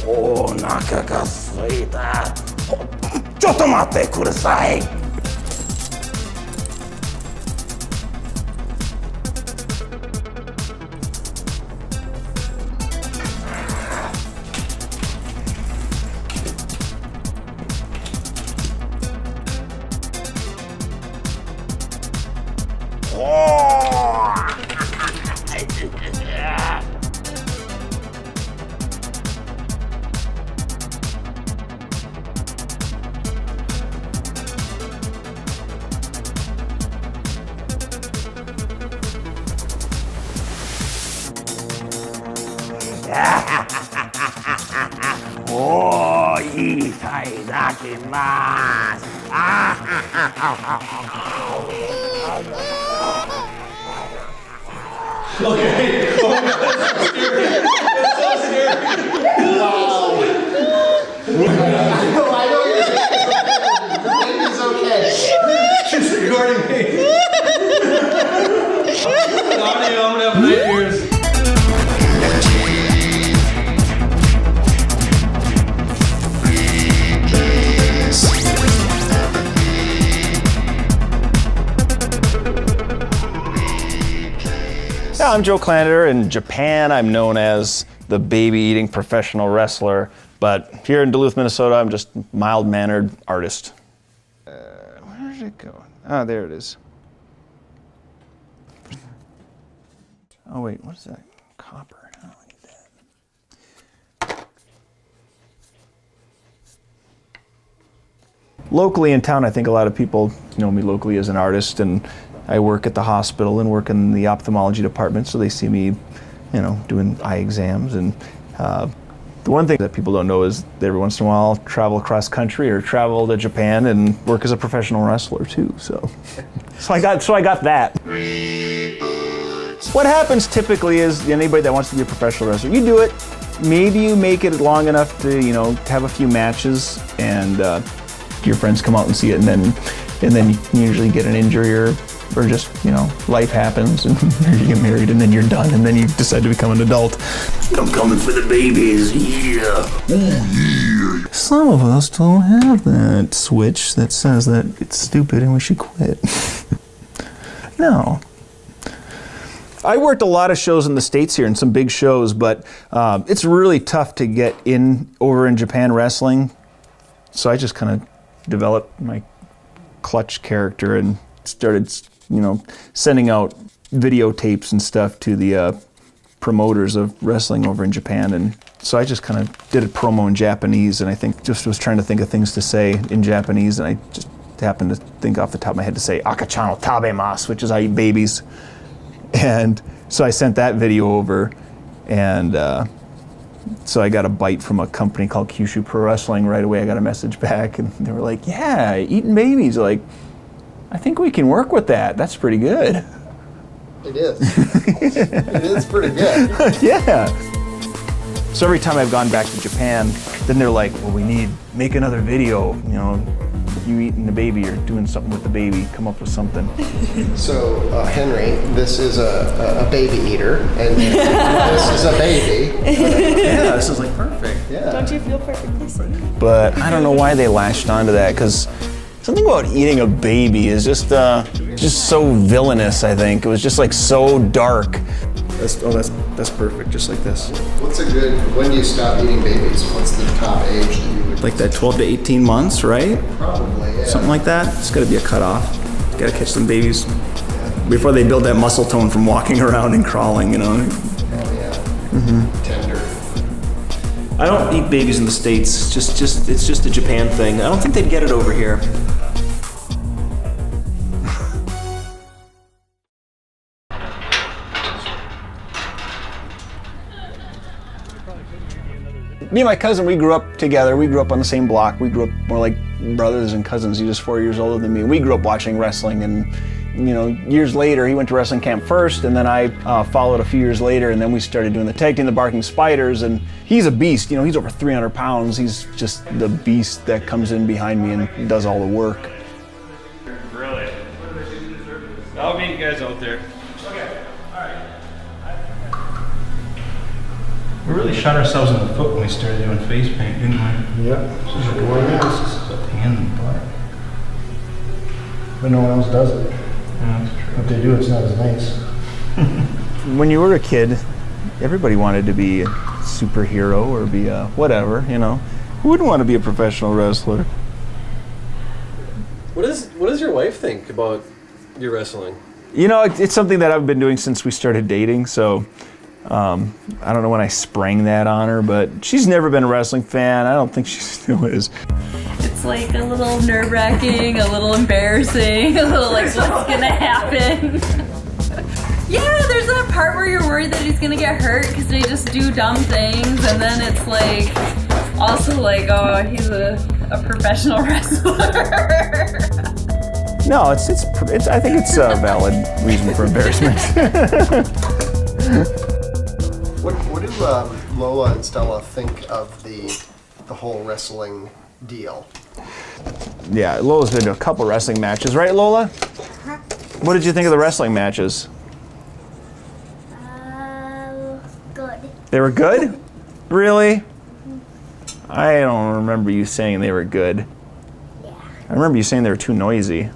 お腹が空いた。ちょっと待ってください。おいただきます。Okay. Oh my God, that's scary. That's so scary. Wow. I know you're saying. The baby's okay. She's recording me. Audio, I'm gonna have nightmares. Yeah, I'm Joe Clander. In Japan, I'm known as the baby-eating professional wrestler, but here in Duluth, Minnesota, I'm just mild-mannered artist. Where did it go? Ah, there it is. Oh wait, what is that? Copper. Oh, I need that. Locally in town, I think a lot of people know me locally as an artist, and I work at the hospital and work in the ophthalmology department, so they see me, you know, doing eye exams. And the one thing that people don't know is that every once in a while I'll travel across country or travel to Japan and work as a professional wrestler too. So I got that. What happens typically is anybody that wants to be a professional wrestler, you do it. Maybe you make it long enough to, you know, have a few matches, and your friends come out and see it, and then you usually get an injury or just, you know, life happens and you get married and then you're done and then you decide to become an adult. I'm coming for the babies, yeah. Oh yeah. Some of us don't have that switch that says that it's stupid and we should quit. No. I worked a lot of shows in the States here and some big shows, but it's really tough to get over in Japan wrestling. So I just kind of developed my Clutch character and started, you know, sending out videotapes and stuff to the promoters of wrestling over in Japan. And so I just kind of did a promo in Japanese, and I think just was trying to think of things to say in Japanese, and I just happened to think off the top of my head to say "Akachan o tabemasu," which is I eat babies. And so I sent that video over, and so I got a bite from a company called Kyushu Pro Wrestling right away. I got a message back, and they were like, "Yeah, eating babies, like, I think we can work with that. That's pretty good." It is. It is pretty good. Yeah. So every time I've gone back to Japan, then they're like, "Well, make another video, you know, you eating the baby or doing something with the baby, come up with something." So, Henry, this is a baby eater, and this is a baby. Yeah, this is like perfect. Yeah. Don't you feel perfectly safe? But I don't know why they lashed onto that, because something about eating a baby is just so villainous, I think. It was just like so dark. That's perfect, just like this. When do you stop eating babies? What's the top age that you would? Like that 12 to 18 months, right? Probably, yeah. Something like that. It's gotta be a cutoff. Gotta catch some babies before they build that muscle tone from walking around and crawling, you know? Oh, yeah. Mm-hmm. Tender. I don't eat babies in the States. It's just a Japan thing. I don't think they'd get it over here. Me and my cousin, we grew up together. We grew up on the same block. We grew up more like brothers and cousins. He was 4 years older than me. We grew up watching wrestling, and you know, years later, he went to wrestling camp first, and then I followed a few years later, and then we started doing the tag team, the Barking Spiders, and he's a beast. You know, he's over 300 pounds. He's just the beast that comes in behind me and does all the work. Really? guys out there. We really shot ourselves in the foot when we started doing face paint, didn't we? Yep. This is a pain in the butt. But no one else does it. Yeah, that's true. If they do, it's not as nice. When you were a kid, everybody wanted to be a superhero or be a whatever, you know. Who wouldn't want to be a professional wrestler? What does your wife think about your wrestling? You know, it's something that I've been doing since we started dating, so I don't know when I sprang that on her, but she's never been a wrestling fan. I don't think she still is. It's like a little nerve-wracking, a little embarrassing, a little like, what's gonna happen? Yeah, there's that part where you're worried that he's gonna get hurt because they just do dumb things, and then it's like, also like, oh, he's a professional wrestler. No, it's I think it's a valid reason for embarrassment. What do Lola and Stella think of the whole wrestling deal? Yeah, Lola's been to a couple wrestling matches, right, Lola? What did you think of the wrestling matches? Good. They were good? Really? I don't remember you saying they were good. Yeah. I remember you saying they were too noisy.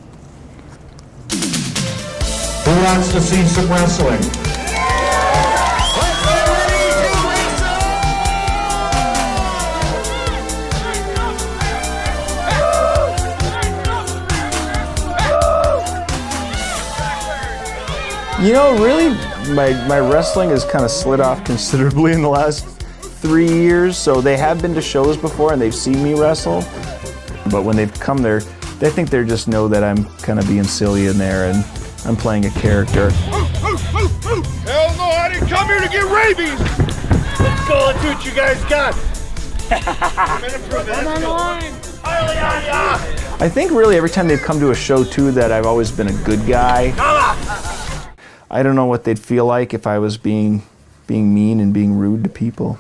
Who wants to see some wrestling? You know, really, my wrestling has kind of slid off considerably in the last 3 years. So they have been to shows before and they've seen me wrestle. But when they've come there, they think they just know that I'm kind of being silly in there and I'm playing a character. Hell no, I didn't come here to get rabies! Let's go, let's see what you guys got! I think really every time they've come to a show too that I've always been a good guy. I don't know what they'd feel like if I was being mean and being rude to people.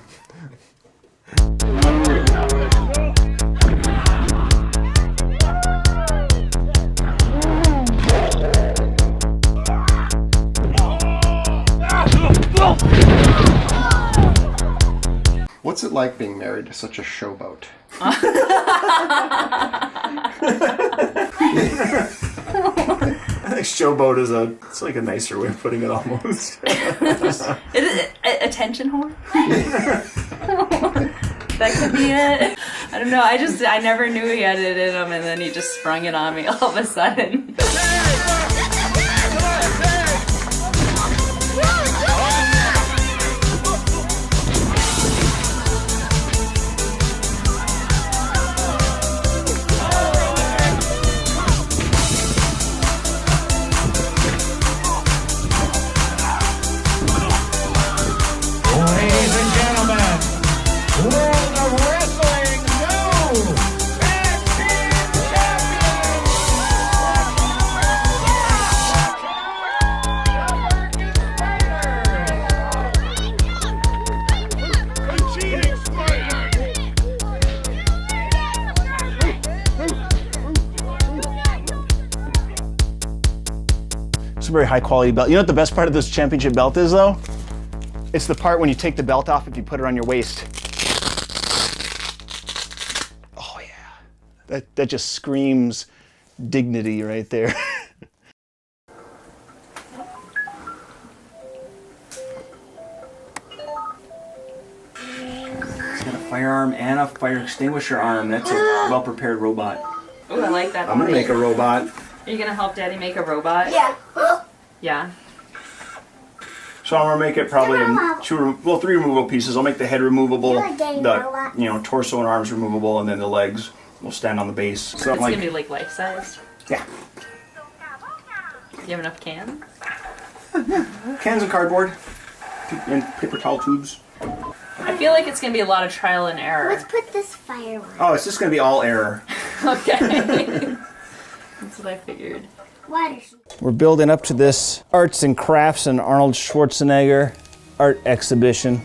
What's it like being married to such a showboat? I think showboat it's like a nicer way of putting it almost. Attention whore? That could be it. I don't know, I never knew he had it in him and then he just sprung it on me all of a sudden. Ladies and gentlemen, World of Wrestling new Tag Team Champions! Cheating spider! It's a very high quality belt. You know what the best part of this championship belt is though? It's the part when you take the belt off if you put it on your waist. Oh yeah. That just screams dignity right there. It's got a firearm and a fire extinguisher arm. That's a well-prepared robot. Ooh, I like that. I'm gonna make a robot. Are you gonna help Daddy make a robot? Yeah. Yeah. So I'm gonna make it probably in 3 removable pieces. I'll make the head removable, You're a game robot. the torso and arms removable, and then the legs will stand on the base. So It's gonna be like life-size. yeah, Do you have enough cans? cans of cardboard and paper towel tubes. I feel like it's gonna be a lot of trial and error. Let's put this fire one. Oh, it's just gonna be all error. Okay. That's what I figured. Water. We're building up to this Arts and Crafts and Arnold Schwarzenegger art exhibition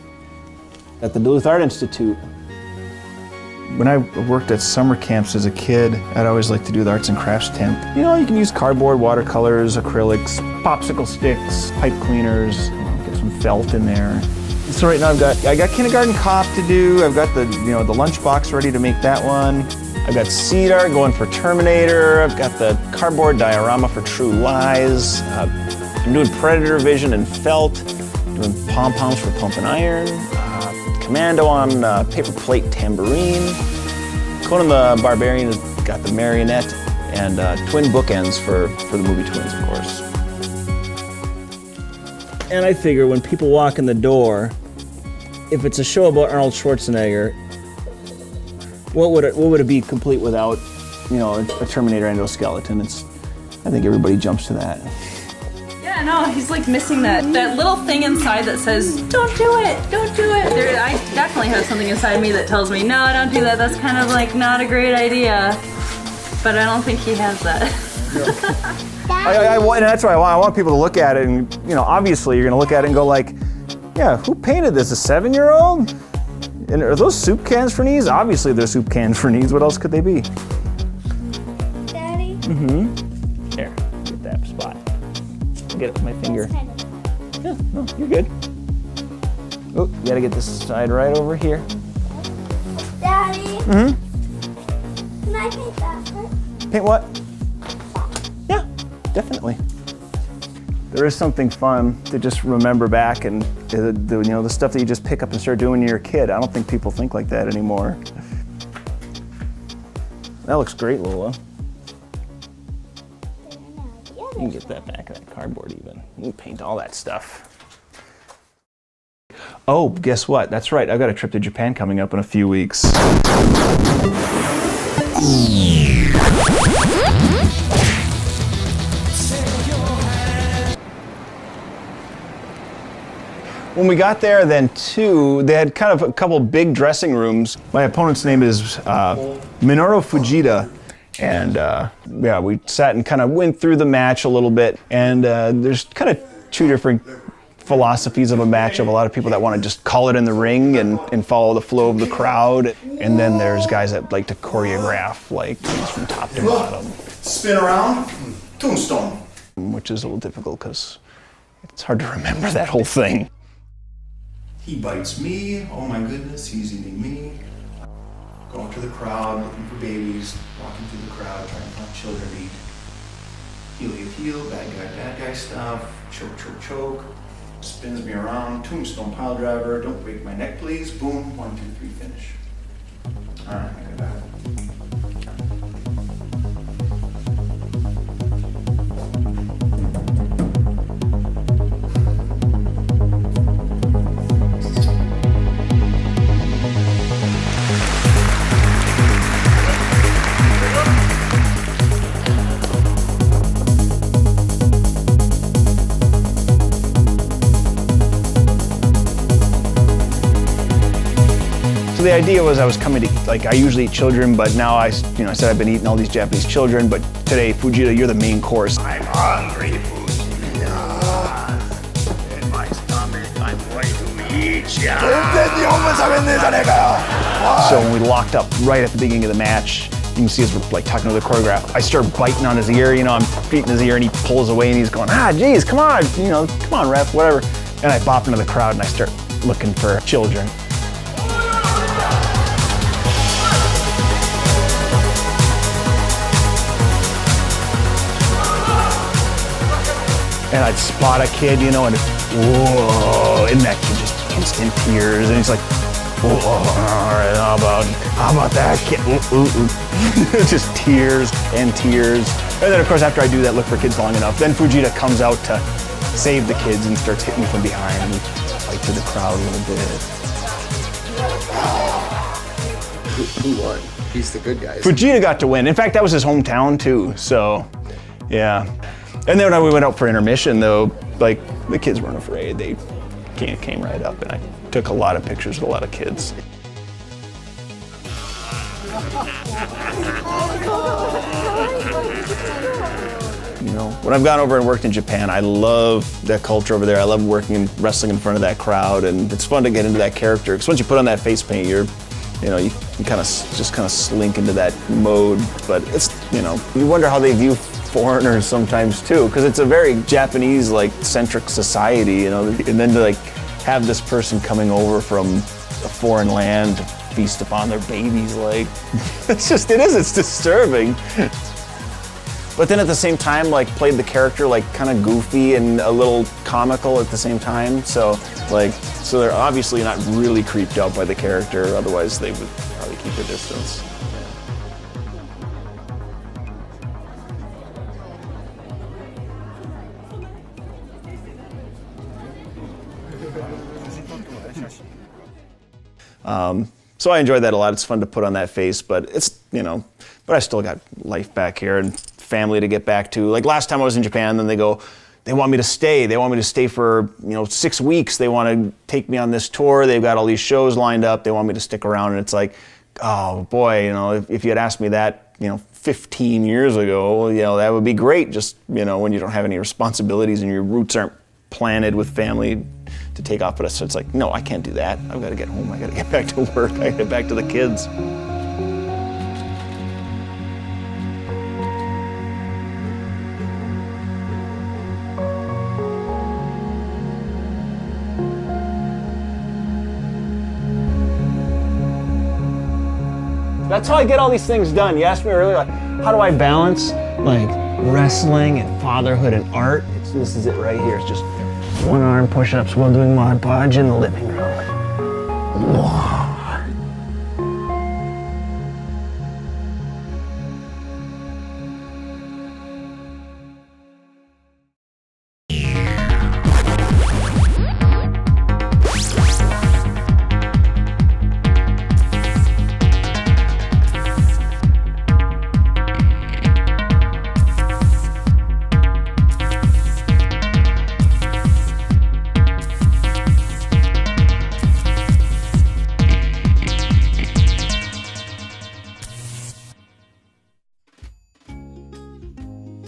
at the Duluth Art Institute. When I worked at summer camps as a kid, I'd always like to do the arts and crafts tent. You know, you can use cardboard, watercolors, acrylics, popsicle sticks, pipe cleaners, get some felt in there. So right now I got Kindergarten Cop to do. I've got the lunchbox ready to make that one. I've got seed art going for Terminator. I've got the cardboard diorama for True Lies. I'm doing Predator Vision and felt. Doing pom-poms for Pump and Iron. Commando on paper plate tambourine. Conan the Barbarian has got the marionette, and twin bookends for the movie Twins, of course. And I figure when people walk in the door, if it's a show about Arnold Schwarzenegger, what would it be complete without, a Terminator endoskeleton? I think everybody jumps to that. Yeah, no, he's like missing that little thing inside that says, don't do it, don't do it. I definitely have something inside me that tells me, no, don't do that. That's kind of like not a great idea. But I don't think he has that. And that's why I want people to look at it, and obviously you're going to look at it and go like, yeah, who painted this? A 7-year-old? And are those soup cans for knees? Obviously they're soup cans for knees. What else could they be? Daddy? Mm-hmm. There, get that spot. Get it with my finger. Yeah, no, you're good. Oh, you gotta get this side right over here. Daddy? Mm-hmm. Can I paint that first? Paint what? Yeah, definitely. There is something fun to just remember back and the stuff that you just pick up and start doing when you're a kid. I don't think people think like that anymore. That looks great, Lola. You can get that back of that cardboard even. You can paint all that stuff. Oh, guess what? That's right, I've got a trip to Japan coming up in a few weeks. When we got there, then they had kind of a couple big dressing rooms. My opponent's name is Minoru Fujita. And we sat and kind of went through the match a little bit. And there's kind of two different philosophies of a match, of a lot of people that want to just call it in the ring and follow the flow of the crowd. And then there's guys that like to choreograph, like from top to bottom. Spin around, tombstone. Which is a little difficult because it's hard to remember that whole thing. He bites me, oh my goodness, he's eating me. Going to the crowd, looking for babies, walking through the crowd, trying to find children to eat. Heel, bad guy stuff, choke, spins me around, tombstone pile driver, don't break my neck please, boom, 1, 2, 3, finish. All right, I got it back. The idea was I was coming to eat, like I usually eat children, but now I said I've been eating all these Japanese children, but today, Fujita, you're the main course. I'm hungry, Fujita. In my stomach, I'm going to eat ya. So when we locked up right at the beginning of the match, you can see us like talking to the choreographer. I start biting on his ear, I'm beating his ear, and he pulls away and he's going, geez, come on, come on, ref, whatever. And I bop into the crowd and I start looking for children. And I'd spot a kid, and whoa, and that kid just instant tears, and he's like, whoa, all right, how about that kid? Just tears and tears. And then of course after I do that, look for kids long enough, then Fujita comes out to save the kids and starts hitting me from behind and fight to the crowd a little bit. Who won? He's the good guy. Fujita got to win. In fact, that was his hometown too, so yeah. And then when we went out for intermission, though, like the kids weren't afraid. They came right up, and I took a lot of pictures with a lot of kids. When I've gone over and worked in Japan, I love that culture over there. I love working and wrestling in front of that crowd, and it's fun to get into that character. Because once you put on that face paint, you're you know, you kind of just kind of slink into that mode. But it's, you know, you wonder how they view foreigners sometimes too, because it's a very Japanese like centric society, you know, and then to like have this person coming over from a foreign land to feast upon their babies, like it's disturbing. But then at the same time, like played the character like kind of goofy and a little comical at the same time. So they're obviously not really creeped out by the character, otherwise they would probably keep their distance. So I enjoyed that a lot. It's fun to put on that face, but it's, you know, but I still got life back here and family to get back to. Like last time I was in Japan, then they want me to stay. They want me to stay for, you know, 6 weeks. They want to take me on this tour. They've got all these shows lined up. They want me to stick around. And it's like, oh boy, you know, if you had asked me that, you know, 15 years ago, you know, that would be great. Just, you know, when you don't have any responsibilities and your roots aren't planted with family to take off. But so it's like, no, I can't do that. I've got to get home. I got to get back to work. I got to get back to the kids. That's how I get all these things done. You asked me earlier, like, how do I balance like wrestling and fatherhood and art? This is it right here. It's just one arm push-ups while doing Mod Podge in the living room. Whoa.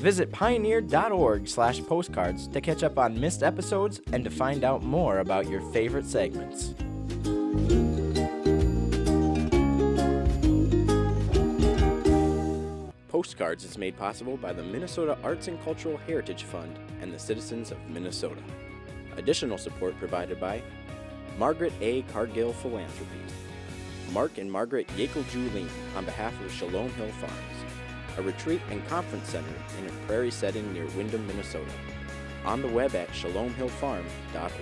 Visit pioneer.org/postcards to catch up on missed episodes and to find out more about your favorite segments. Postcards is made possible by the Minnesota Arts and Cultural Heritage Fund and the citizens of Minnesota. Additional support provided by Margaret A. Cargill Philanthropy, Mark and Margaret Yackel-Julien on behalf of Shalom Hill Farms, a retreat and conference center in a prairie setting near Windham, Minnesota. On the web at shalomhillfarm.org.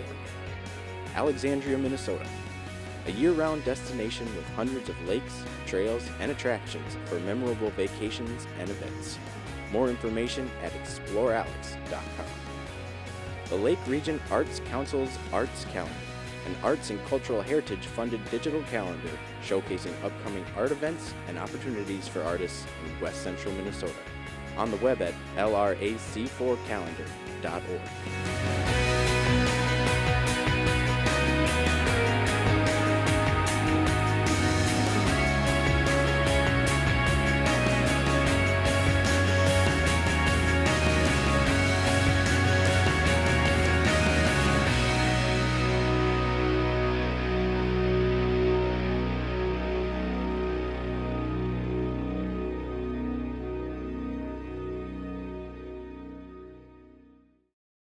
Alexandria, Minnesota, a year-round destination with hundreds of lakes, trails, and attractions for memorable vacations and events. More information at explorealex.com. The Lake Region Arts Council's Arts Calendar, an arts and cultural heritage funded digital calendar showcasing upcoming art events and opportunities for artists in West Central Minnesota. On the web at lrac4calendar.org.